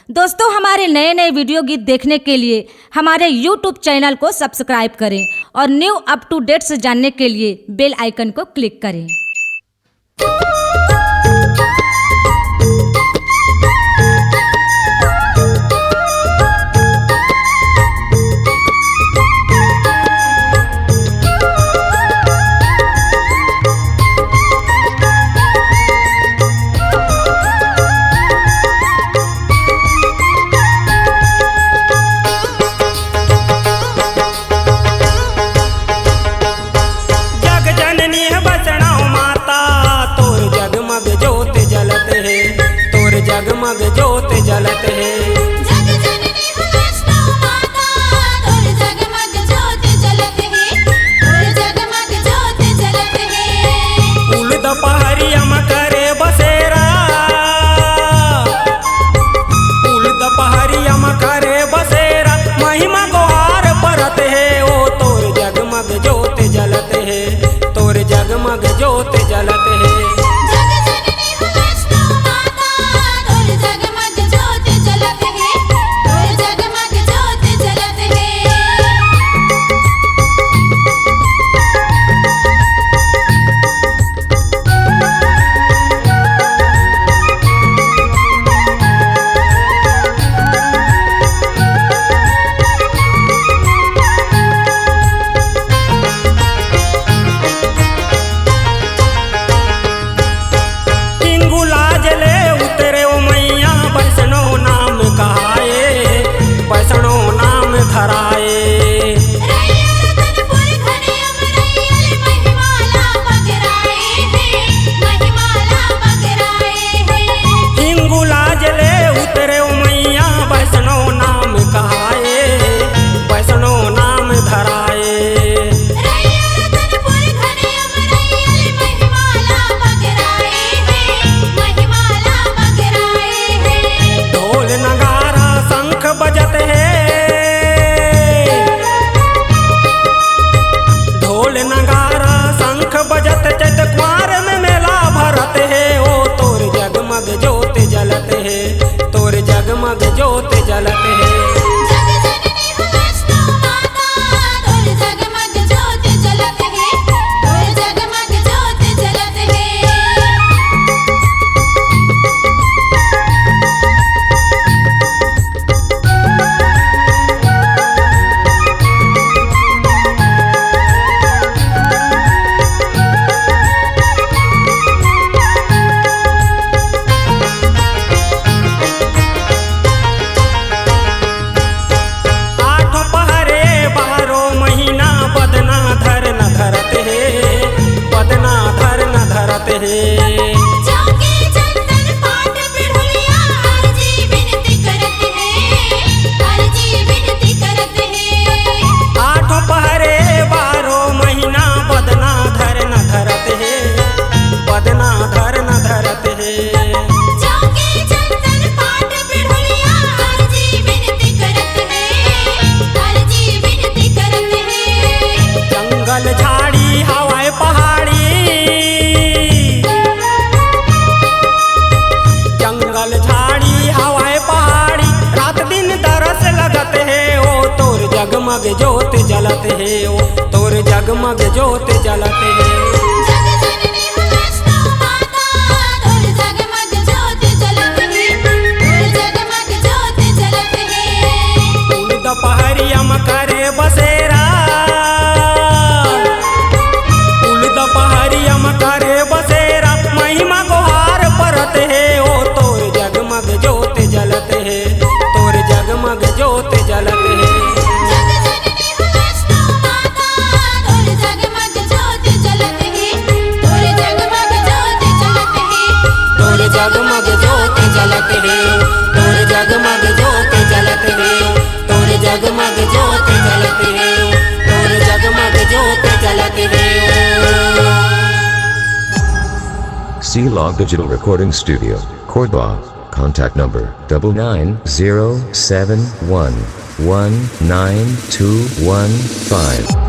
दोस्तों, हमारे नए नए वीडियो गीत देखने के लिए हमारे YouTube चैनल को सब्सक्राइब करें और न्यू अप टू डेट्स जानने के लिए बेल आइकन को क्लिक करें। जगमग जोत जलत है, जग जननी हो वैष्णो माता, तोर जगमग जोत जलत है, तोर जगमग जोत जलत है। फूल दोपहरिया में करे बसेरा, फूल दोपहरिया में करे बसेरा, महिमा गोहार परत है। ओ तोर जगमग जोत जलत है, तोर जगमग जोत जलत है। तोर जगमग जोत जलत है, जग जननी हो वैष्णो माता, तोर जगमग जोत जलत है, तोर जगमग जोत जलत है। चौकी चंदन पाठ बिढ़ुलिया अर्जी विनती करत है, अर्जी विनती करत है। आठों पहरे 12 महीना बदना धर न धरत है, बदना धर न धरत है। चौकी चंदन पाठ बिढ़ुलिया अर्जी विनती करत है, अर्जी विनती करत है। जंगल झाड़ी हवाएं पहाड़ी, जंगल झाड़ी हवाएं पहाड़ी, रात दिन दरस लगत है। ओ तोर जगमग जोत जलत है, ओ तोर जगमग जोत जलत है। जग जननी हो वैष्णो माता, तोर जगमग जोत जलत है, तोर जगमग जोत जलत है। फूल दोपहरिया में करे बसेरा, फूल दोपहरिया में करे बसेरा, महिमा गोहार परत है। ओ तोर जगमग जोत जलत है, तोर जगमग जोत जलत है। जग जननी हो वैष्णो माता, तोर जगमग जोत जलत है, तोर जगमग जोत जलत है, तोर जगमग जोत जलत है, तोर जगमग जोत जलत है, तोर जगमग जोत जलत है, तोर जगमग जोत जलत है। C-Log Digital Recording Studio, Cordoba. Contact number 9907119215.